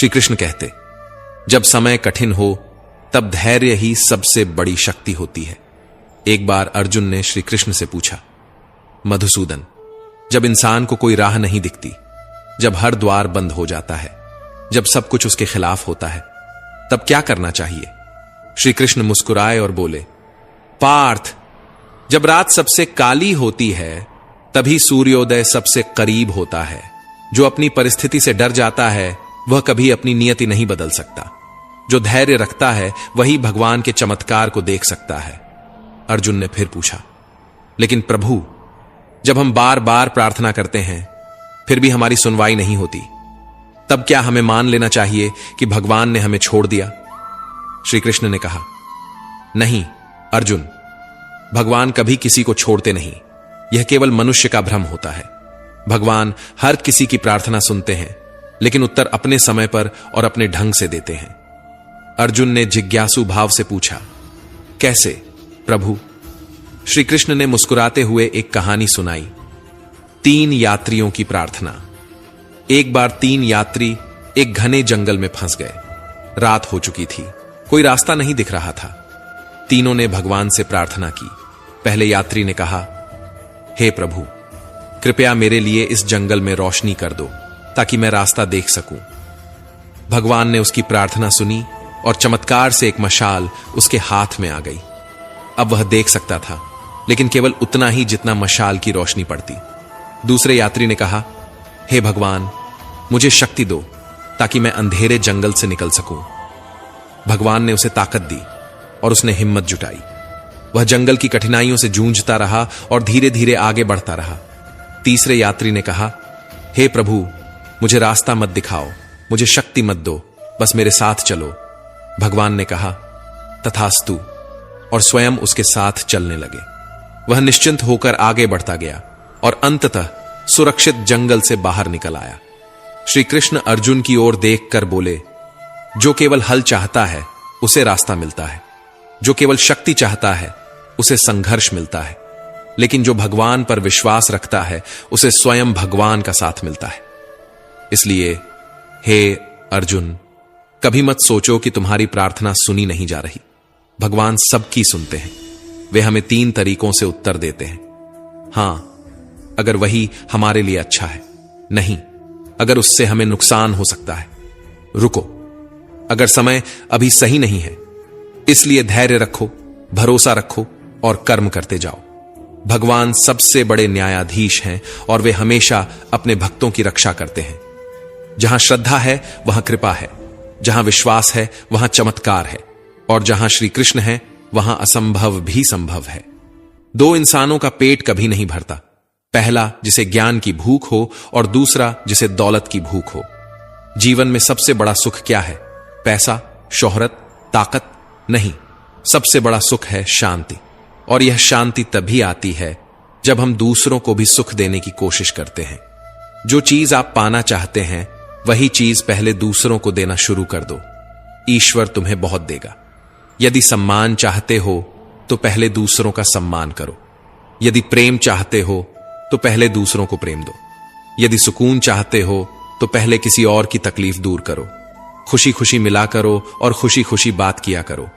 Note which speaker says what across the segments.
Speaker 1: श्री कृष्ण कहते, जब समय कठिन हो तब धैर्य ही सबसे बड़ी शक्ति होती है। एक बार अर्जुन ने श्री कृष्ण से पूछा, मधुसूदन, जब इंसान को कोई राह नहीं दिखती, जब हर द्वार बंद हो जाता है, जब सब कुछ उसके खिलाफ होता है, तब क्या करना चाहिए? श्री कृष्ण मुस्कुराए और बोले, पार्थ, जब रात सबसे काली होती है तभी सूर्योदय सबसे करीब होता है। जो अपनी परिस्थिति से डर जाता है वह कभी अपनी नियति नहीं बदल सकता। जो धैर्य रखता है वही भगवान के चमत्कार को देख सकता है। अर्जुन ने फिर पूछा, लेकिन प्रभु, जब हम बार बार प्रार्थना करते हैं फिर भी हमारी सुनवाई नहीं होती, तब क्या हमें मान लेना चाहिए कि भगवान ने हमें छोड़ दिया? श्री कृष्ण ने कहा, नहीं अर्जुन, भगवान कभी किसी को छोड़ते नहीं। यह केवल मनुष्य का भ्रम होता है। भगवान हर किसी की प्रार्थना सुनते हैं, लेकिन उत्तर अपने समय पर और अपने ढंग से देते हैं। अर्जुन ने जिज्ञासु भाव से पूछा, कैसे प्रभु? श्री कृष्ण ने मुस्कुराते हुए एक कहानी सुनाई। 3 यात्रियों की प्रार्थना। एक बार 3 यात्री एक घने जंगल में फंस गए। रात हो चुकी थी, कोई रास्ता नहीं दिख रहा था। तीनों ने भगवान से प्रार्थना की। पहले यात्री ने कहा, हे प्रभु, कृपया मेरे लिए इस जंगल में रोशनी कर दो ताकि मैं रास्ता देख सकूं। भगवान ने उसकी प्रार्थना सुनी और चमत्कार से एक मशाल उसके हाथ में आ गई। अब वह देख सकता था, लेकिन केवल उतना ही जितना मशाल की रोशनी पड़ती। दूसरे यात्री ने कहा, हे भगवान, मुझे शक्ति दो ताकि मैं अंधेरे जंगल से निकल सकूं। भगवान ने उसे ताकत दी और उसने हिम्मत जुटाई। वह जंगल की कठिनाइयों से जूझता रहा और धीरे धीरे आगे बढ़ता रहा। तीसरे यात्री ने कहा, हे प्रभु, मुझे रास्ता मत दिखाओ, मुझे शक्ति मत दो, बस मेरे साथ चलो। भगवान ने कहा, तथास्तु, और स्वयं उसके साथ चलने लगे। वह निश्चिंत होकर आगे बढ़ता गया और अंततः सुरक्षित जंगल से बाहर निकल आया। श्री कृष्ण अर्जुन की ओर देखकर बोले, जो केवल हल चाहता है उसे रास्ता मिलता है, जो केवल शक्ति चाहता है उसे संघर्ष मिलता है, लेकिन जो भगवान पर विश्वास रखता है उसे स्वयं भगवान का साथ मिलता है। इसलिए हे अर्जुन, कभी मत सोचो कि तुम्हारी प्रार्थना सुनी नहीं जा रही। भगवान सबकी सुनते हैं। वे हमें 3 तरीकों से उत्तर देते हैं। हां, अगर वही हमारे लिए अच्छा है, नहीं अगर उससे हमें नुकसान हो सकता है, रुको, अगर समय अभी सही नहीं है, इसलिए धैर्य रखो, भरोसा रखो और कर्म करते जाओ। भगवान सबसे बड़े न्यायाधीश हैं और वे हमेशा अपने भक्तों की रक्षा करते हैं। जहां श्रद्धा है वहां कृपा है, जहां विश्वास है वहां चमत्कार है, और जहां श्री कृष्ण है वहां असंभव भी संभव है। 2 इंसानों का पेट कभी नहीं भरता, पहला जिसे ज्ञान की भूख हो और दूसरा जिसे दौलत की भूख हो। जीवन में सबसे बड़ा सुख क्या है? पैसा, शोहरत, ताकत? नहीं, सबसे बड़ा सुख है शांति। और यह शांति तभी आती है जब हम दूसरों को भी सुख देने की कोशिश करते हैं। जो चीज आप पाना चाहते हैं वही चीज पहले दूसरों को देना शुरू कर दो, ईश्वर तुम्हें बहुत देगा। यदि सम्मान चाहते हो तो पहले दूसरों का सम्मान करो। यदि प्रेम चाहते हो तो पहले दूसरों को प्रेम दो। यदि सुकून चाहते हो तो पहले किसी और की तकलीफ दूर करो। खुशी खुशी मिला करो और खुशी खुशी बात किया करो,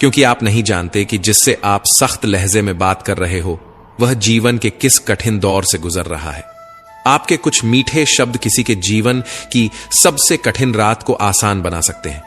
Speaker 1: क्योंकि आप नहीं जानते कि जिससे आप सख्त लहजे में बात कर रहे हो वह जीवन के किस कठिन दौर से गुजर रहा है। आपके कुछ मीठे शब्द किसी के जीवन की सबसे कठिन रात को आसान बना सकते हैं।